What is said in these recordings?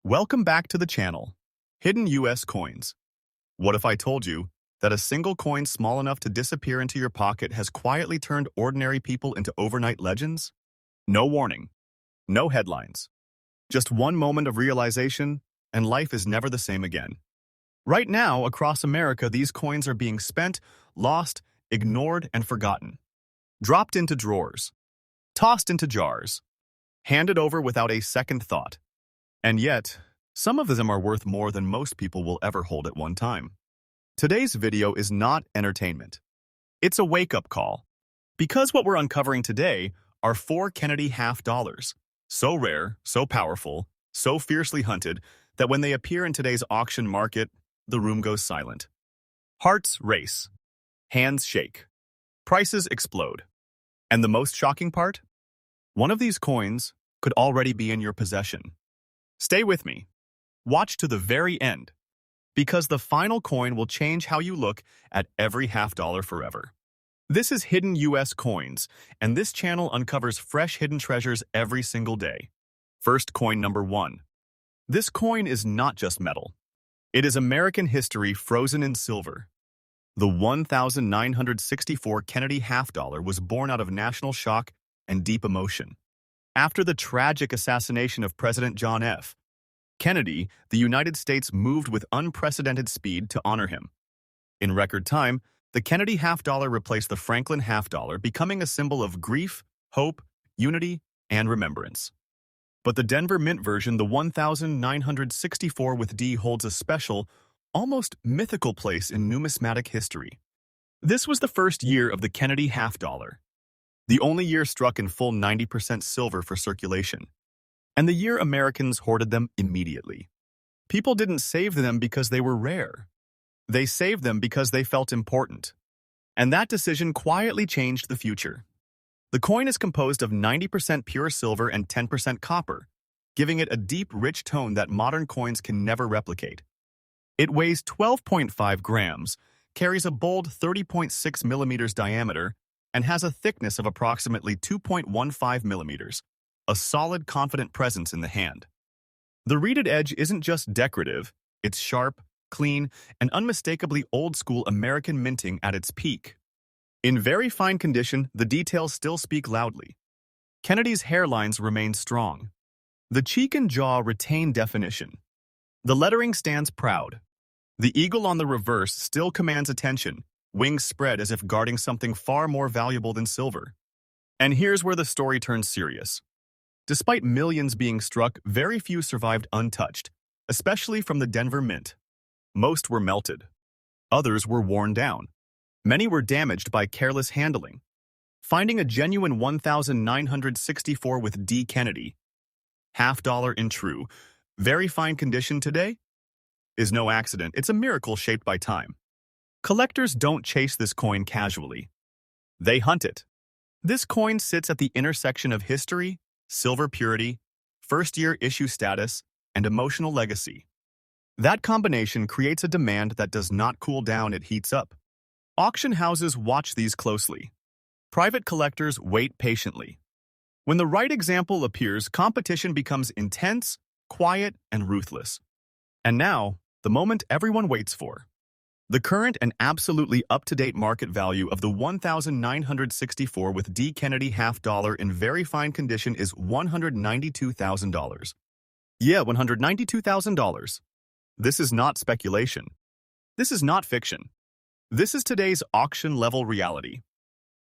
Welcome back to the channel, Hidden US Coins. What if I told you that a single coin small enough to disappear into your pocket has quietly turned ordinary people into overnight legends? No warning, no headlines. Just one moment of realization, and life is never the same again. Right now, across America, these coins are being spent, lost, ignored, and forgotten. Dropped into drawers, tossed into jars, handed over without a second thought. And yet, some of them are worth more than most people will ever hold at one time. Today's video is not entertainment. It's a wake-up call. Because what we're uncovering today are 4 Kennedy half dollars. So rare, so powerful, so fiercely hunted that when they appear in today's auction market, the room goes silent. Hearts race. Hands shake. Prices explode. And the most shocking part? One of these coins could already be in your possession. Stay with me. Watch to the very end, because the final coin will change how you look at every half dollar forever. This is Hidden US Coins, and this channel uncovers fresh hidden treasures every single day. First coin number 1. This coin is not just metal. It is American history frozen in silver. The 1964 Kennedy half dollar was born out of national shock and deep emotion. After the tragic assassination of President John F. Kennedy, the United States moved with unprecedented speed to honor him. In record time, the Kennedy half dollar replaced the Franklin half dollar, becoming a symbol of grief, hope, unity, and remembrance. But the Denver Mint version, the 1964 with D, holds a special, almost mythical place in numismatic history. This was the first year of the Kennedy half dollar, the only year struck in full 90% silver for circulation, and the year Americans hoarded them immediately. People didn't save them because they were rare. They saved them because they felt important. And that decision quietly changed the future. The coin is composed of 90% pure silver and 10% copper, giving it a deep, rich tone that modern coins can never replicate. It weighs 12.5 grams, carries a bold 30.6 millimeters diameter, and has a thickness of approximately 2.15 millimeters, a solid, confident presence in the hand. The reeded edge isn't just decorative, it's sharp, clean, and unmistakably old-school American minting at its peak. In very fine condition, the details still speak loudly. Kennedy's hairlines remain strong. The cheek and jaw retain definition. The lettering stands proud. The eagle on the reverse still commands attention, wings spread as if guarding something far more valuable than silver. And here's where the story turns serious. Despite millions being struck, very few survived untouched, especially from the Denver Mint. Most were melted. Others were worn down. Many were damaged by careless handling. Finding a genuine 1964 with D. Kennedy, half dollar in true, very fine condition today, is no accident. It's a miracle shaped by time. Collectors don't chase this coin casually. They hunt it. This coin sits at the intersection of history, silver purity, first-year issue status, and emotional legacy. That combination creates a demand that does not cool down, it heats up. Auction houses watch these closely. Private collectors wait patiently. When the right example appears, competition becomes intense, quiet, and ruthless. And now, the moment everyone waits for. The current and absolutely up-to-date market value of the 1964 with D. Kennedy half dollar in very fine condition is $192,000. Yeah, $192,000. This is not speculation. This is not fiction. This is today's auction-level reality.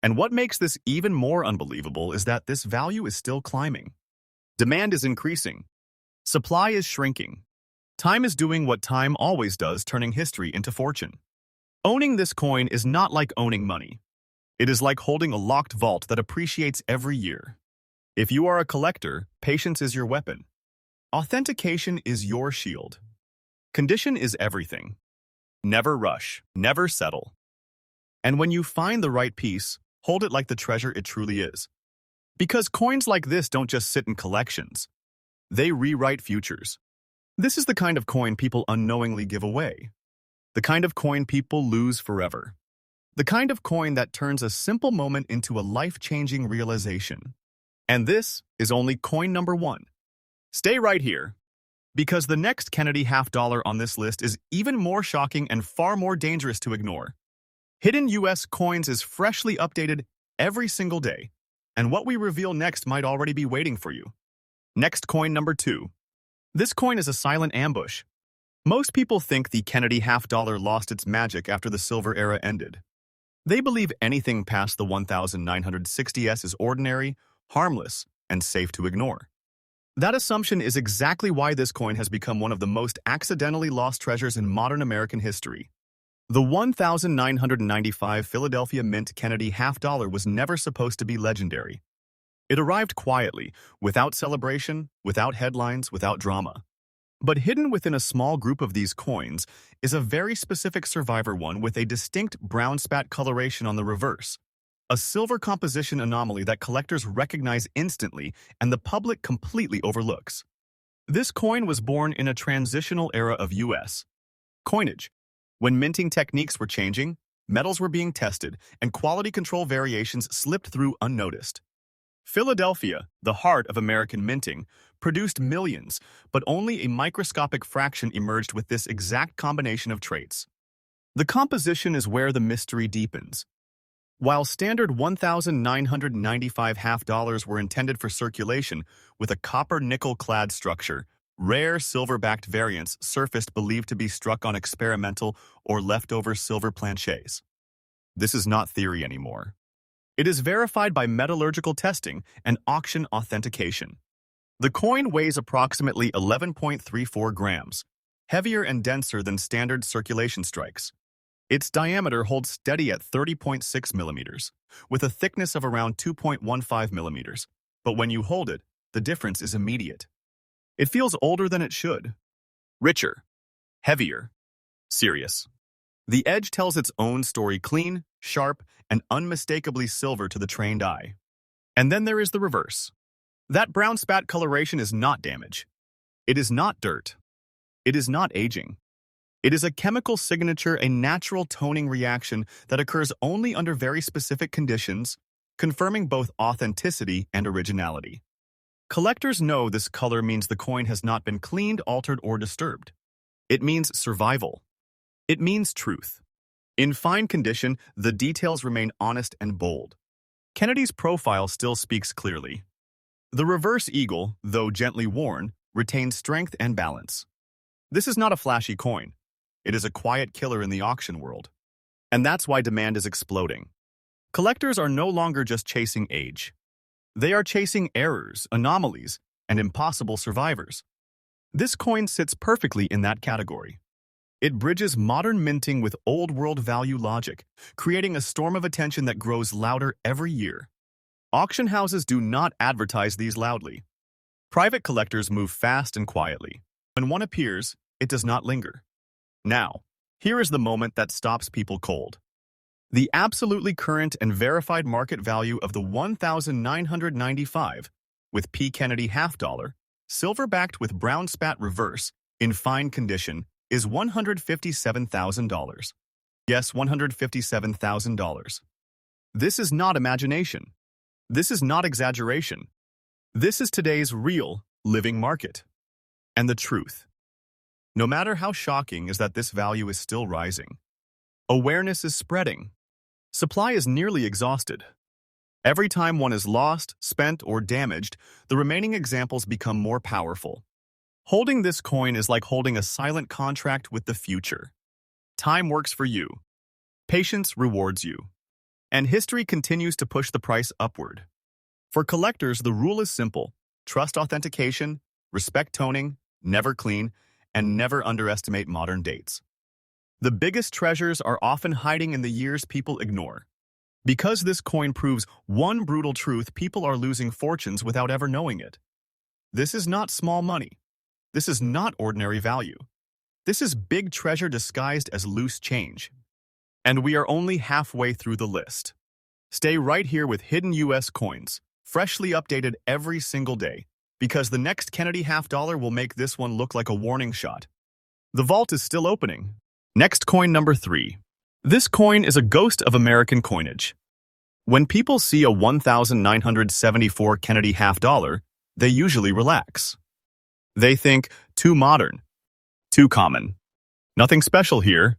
And what makes this even more unbelievable is that this value is still climbing. Demand is increasing. Supply is shrinking. Time is doing what time always does, turning history into fortune. Owning this coin is not like owning money. It is like holding a locked vault that appreciates every year. If you are a collector, patience is your weapon. Authentication is your shield. Condition is everything. Never rush, never settle. And when you find the right piece, hold it like the treasure it truly is. Because coins like this don't just sit in collections. They rewrite futures. This is the kind of coin people unknowingly give away. The kind of coin people lose forever. The kind of coin that turns a simple moment into a life-changing realization. And this is only coin number 1. Stay right here, Because the next Kennedy half dollar on this list is even more shocking and far more dangerous to ignore. Hidden US Coins is freshly updated every single day, and what we reveal next might already be waiting for you. Next coin number 2. This coin is a silent ambush. Most people think the Kennedy half dollar lost its magic after the silver era ended. They believe anything past the 1960s is ordinary, harmless, and safe to ignore. That assumption is exactly why this coin has become one of the most accidentally lost treasures in modern American history. The 1995 Philadelphia Mint Kennedy half dollar was never supposed to be legendary. It arrived quietly, without celebration, without headlines, without drama. But hidden within a small group of these coins is a very specific survivor one with a distinct brown spat coloration on the reverse. A silver composition anomaly that collectors recognize instantly and the public completely overlooks. This coin was born in a transitional era of U.S. coinage. When minting techniques were changing, metals were being tested, and quality control variations slipped through unnoticed. Philadelphia, the heart of American minting, produced millions, but only a microscopic fraction emerged with this exact combination of traits. The composition is where the mystery deepens. While standard 1995 half dollars were intended for circulation with a copper-nickel-clad structure, rare silver-backed variants surfaced believed to be struck on experimental or leftover silver planchets. This is not theory anymore. It is verified by metallurgical testing and auction authentication. The coin weighs approximately 11.34 grams, heavier and denser than standard circulation strikes. Its diameter holds steady at 30.6 millimeters, with a thickness of around 2.15 millimeters, but when you hold it, the difference is immediate. It feels older than it should. Richer, heavier, serious. The edge tells its own story, clean, sharp, and unmistakably silver to the trained eye. And then there is the reverse. That brown spat coloration is not damage. It is not dirt. It is not aging. It is a chemical signature, a natural toning reaction that occurs only under very specific conditions, confirming both authenticity and originality. Collectors know this color means the coin has not been cleaned, altered, or disturbed. It means survival. It means truth. In fine condition, the details remain honest and bold. Kennedy's profile still speaks clearly. The reverse eagle, though gently worn, retains strength and balance. This is not a flashy coin. It is a quiet killer in the auction world. And that's why demand is exploding. Collectors are no longer just chasing age. They are chasing errors, anomalies, and impossible survivors. This coin sits perfectly in that category. It bridges modern minting with old-world value logic, creating a storm of attention that grows louder every year. Auction houses do not advertise these loudly. Private collectors move fast and quietly. When one appears, it does not linger. Now, here is the moment that stops people cold. The absolutely current and verified market value of the 1995 with P. Kennedy half dollar, silver-backed with brown spat reverse, in fine condition, is $157,000. Yes, $157,000. This is not imagination. This is not exaggeration. This is today's real, living market. And the truth, no matter how shocking, is that this value is still rising. Awareness is spreading. Supply is nearly exhausted. Every time one is lost, spent, or damaged, the remaining examples become more powerful. Holding this coin is like holding a silent contract with the future. Time works for you. Patience rewards you. And history continues to push the price upward. For collectors, the rule is simple. Trust authentication, respect toning, never clean, and never underestimate modern dates. The biggest treasures are often hiding in the years people ignore. Because this coin proves one brutal truth, people are losing fortunes without ever knowing it. This is not small money. This is not ordinary value. This is big treasure disguised as loose change. And we are only halfway through the list. Stay right here with Hidden US Coins, freshly updated every single day, because the next Kennedy half dollar will make this one look like a warning shot. The vault is still opening. Next coin number 3. This coin is a ghost of American coinage. When people see a 1974 Kennedy half dollar, they usually relax. They think Too modern. Too common. Nothing special here.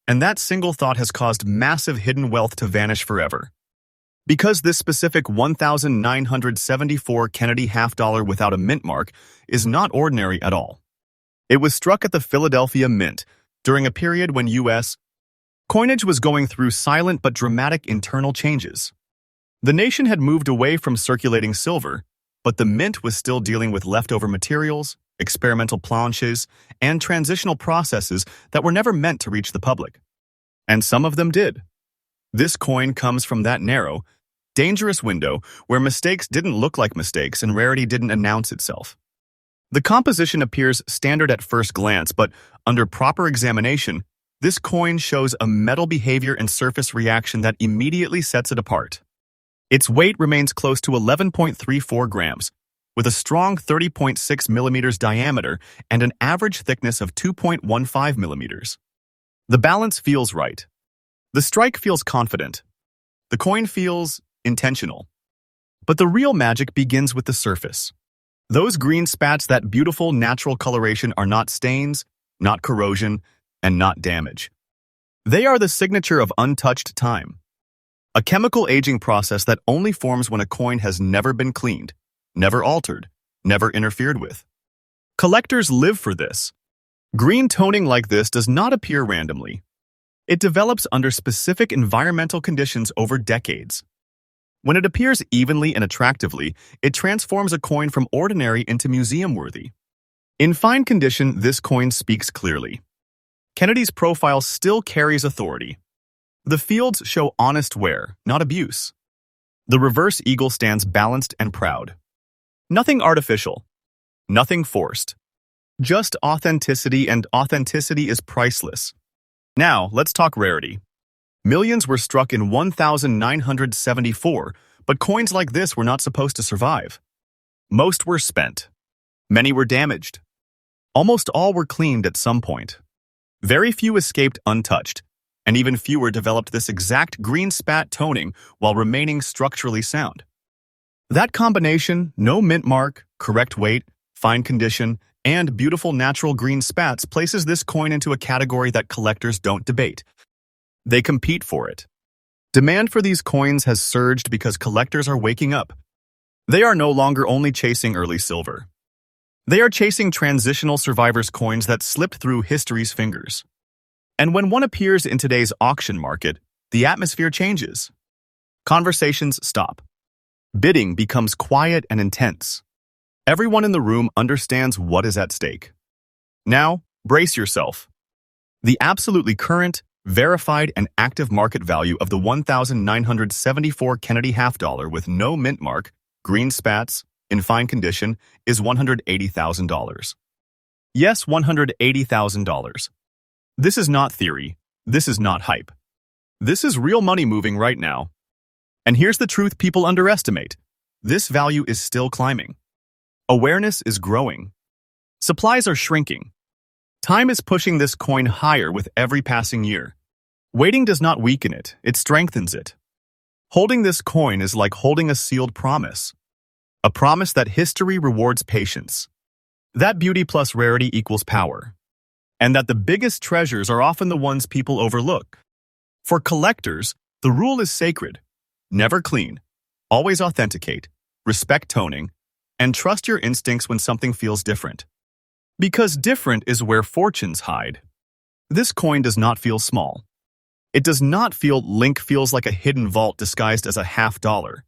And that single thought has caused massive hidden wealth to vanish forever. Because this specific 1974 Kennedy half-dollar without a mint mark is not ordinary at all. It was struck at the Philadelphia Mint during a period when U.S. coinage was going through silent but dramatic internal changes. The nation had moved away from circulating silver, but the mint was still dealing with leftover materials, experimental planches, and transitional processes that were never meant to reach the public. And some of them did. This coin comes from that narrow, dangerous window where mistakes didn't look like mistakes and rarity didn't announce itself. The composition appears standard at first glance, but under proper examination, this coin shows a metal behavior and surface reaction that immediately sets it apart. Its weight remains close to 11.34 grams, with a strong 30.6 millimeters diameter and an average thickness of 2.15 millimeters. The balance feels right. The strike feels confident. The coin feels intentional. But the real magic begins with the surface. Those green spats, that beautiful natural coloration, are not stains, not corrosion, and not damage. They are the signature of untouched time. A chemical aging process that only forms when a coin has never been cleaned, never altered, never interfered with. Collectors live for this. Green toning like this does not appear randomly. It develops under specific environmental conditions over decades. When it appears evenly and attractively, it transforms a coin from ordinary into museum-worthy. In fine condition, this coin speaks clearly. Kennedy's profile still carries authority. The fields show honest wear, not abuse. The reverse eagle stands balanced and proud. Nothing artificial. Nothing forced. Just authenticity, and authenticity is priceless. Now, let's talk rarity. Millions were struck in 1974, but coins like this were not supposed to survive. Most were spent. Many were damaged. Almost all were cleaned at some point. Very few escaped untouched, and even fewer developed this exact green spat toning while remaining structurally sound. That combination, no mint mark, correct weight, fine condition, and beautiful natural green spats, places this coin into a category that collectors don't debate. They compete for it. Demand for these coins has surged because collectors are waking up. They are no longer only chasing early silver. They are chasing transitional survivors coins that slipped through history's fingers. And when one appears in today's auction market, the atmosphere changes. Conversations stop. Bidding becomes quiet and intense. Everyone in the room understands what is at stake. Now, brace yourself. The absolutely current, verified, and active market value of the 1974 Kennedy half-dollar with no mint mark, green spats, in fine condition, is $180,000. Yes, $180,000. This is not theory. This is not hype. This is real money moving right now. And here's the truth people underestimate. This value is still climbing. Awareness is growing. Supplies are shrinking. Time is pushing this coin higher with every passing year. Waiting does not weaken it, it strengthens it. Holding this coin is like holding a sealed promise. A promise that history rewards patience. That beauty plus rarity equals power. And that the biggest treasures are often the ones people overlook. For collectors, the rule is sacred. Never clean. Always authenticate. Respect toning. And trust your instincts when something feels different. Because different is where fortunes hide. This coin does not feel small. It does not feel Link feels like a hidden vault disguised as a half-dollar.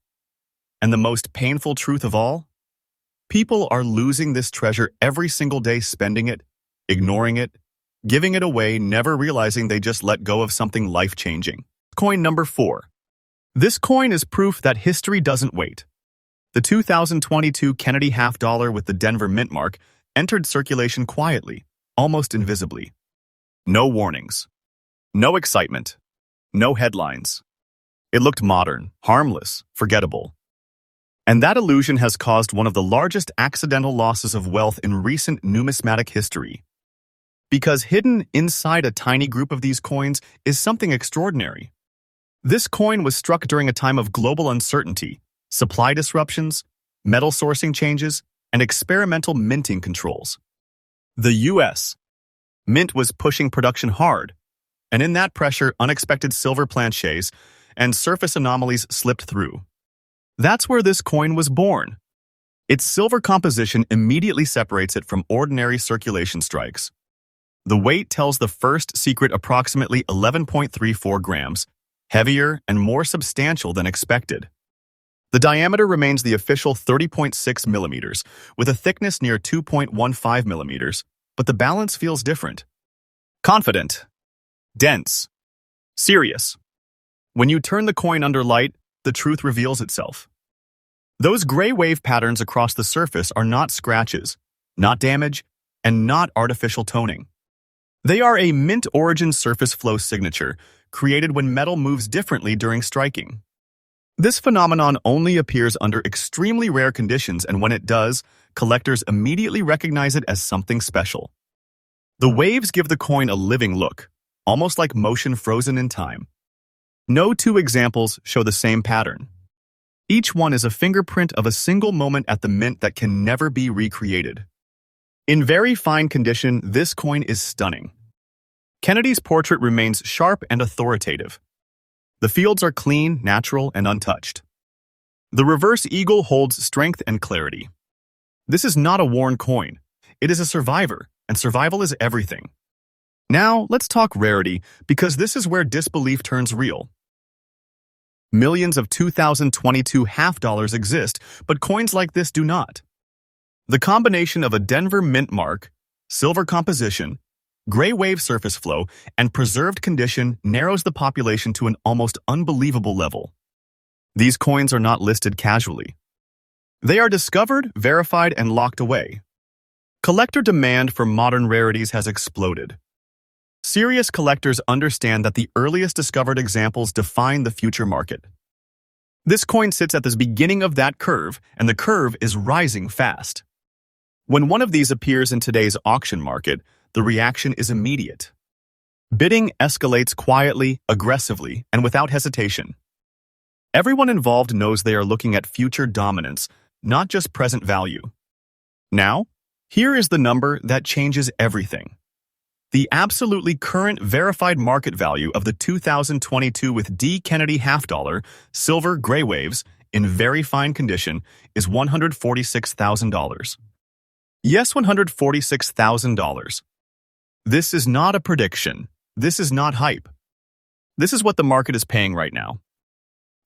And the most painful truth of all? People are losing this treasure every single day, spending it, ignoring it, giving it away, never realizing they just let go of something life-changing. Coin number 4. This coin is proof that history doesn't wait. The 2022 Kennedy half-dollar with the Denver mint mark entered circulation quietly, almost invisibly. No warnings. No excitement. No headlines. It looked modern, harmless, forgettable. And that illusion has caused one of the largest accidental losses of wealth in recent numismatic history. Because hidden inside a tiny group of these coins is something extraordinary. This coin was struck during a time of global uncertainty, supply disruptions, metal sourcing changes, and experimental minting controls. The U.S. Mint was pushing production hard, and in that pressure, unexpected silver planchets and surface anomalies slipped through. That's where this coin was born. Its silver composition immediately separates it from ordinary circulation strikes. The weight tells the first secret approximately 11.34 grams, heavier and more substantial than expected. The diameter remains the official 30.6 millimeters, with a thickness near 2.15 millimeters, but the balance feels different. Confident. Dense. Serious. When you turn the coin under light, the truth reveals itself. Those gray wave patterns across the surface are not scratches, not damage, and not artificial toning. They are a mint origin surface flow signature created when metal moves differently during striking. This phenomenon only appears under extremely rare conditions, and when it does, collectors immediately recognize it as something special. The waves give the coin a living look, almost like motion frozen in time. No two examples show the same pattern. Each one is a fingerprint of a single moment at the mint that can never be recreated. In very fine condition, this coin is stunning. Kennedy's portrait remains sharp and authoritative. The fields are clean, natural, and untouched. The reverse eagle holds strength and clarity. This is not a worn coin. It is a survivor, and survival is everything. Now, let's talk rarity, because this is where disbelief turns real. Millions of 2022 half dollars exist, but coins like this do not. The combination of a Denver mint mark, silver composition, gray wave surface flow, and preserved condition narrows the population to an almost unbelievable level. These coins are not listed casually. They are discovered, verified, and locked away. Collector demand for modern rarities has exploded. Serious collectors understand that the earliest discovered examples define the future market. This coin sits at the beginning of that curve, and the curve is rising fast. When one of these appears in today's auction market, the reaction is immediate. Bidding escalates quietly, aggressively, and without hesitation. Everyone involved knows they are looking at future dominance, not just present value. Now, here is the number that changes everything. The absolutely current verified market value of the 2022 with D. Kennedy half dollar, silver gray waves, in very fine condition, is $146,000. Yes, $146,000. This is not a prediction. This is not hype. This is what the market is paying right now.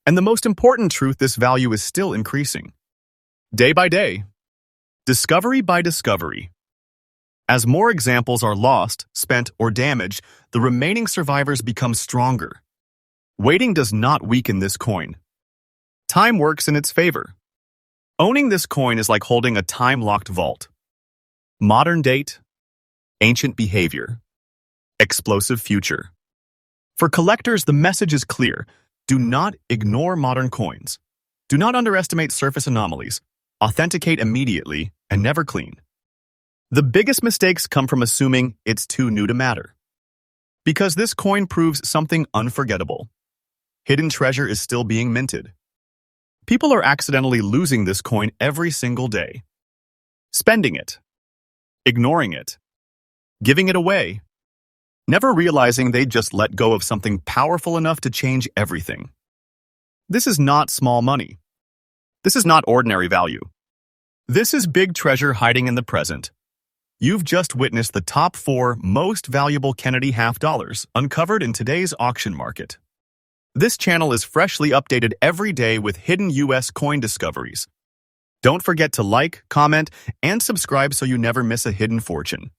And the most important truth, this value is still increasing. Day by day. Discovery by discovery. As more examples are lost, spent, or damaged, the remaining survivors become stronger. Waiting does not weaken this coin. Time works in its favor. Owning this coin is like holding a time-locked vault. Modern date, ancient behavior, explosive future. For collectors, the message is clear. Do not ignore modern coins. Do not underestimate surface anomalies. Authenticate immediately and never clean. The biggest mistakes come from assuming it's too new to matter. Because this coin proves something unforgettable. Hidden treasure is still being minted. People are accidentally losing this coin every single day. Spending it. Ignoring it. Giving it away. Never realizing they just let go of something powerful enough to change everything. This is not small money. This is not ordinary value. This is big treasure hiding in the present. You've just witnessed the top 4 most valuable Kennedy half dollars uncovered in today's auction market. This channel is freshly updated every day with hidden U.S. coin discoveries. Don't forget to like, comment, and subscribe so you never miss a hidden fortune.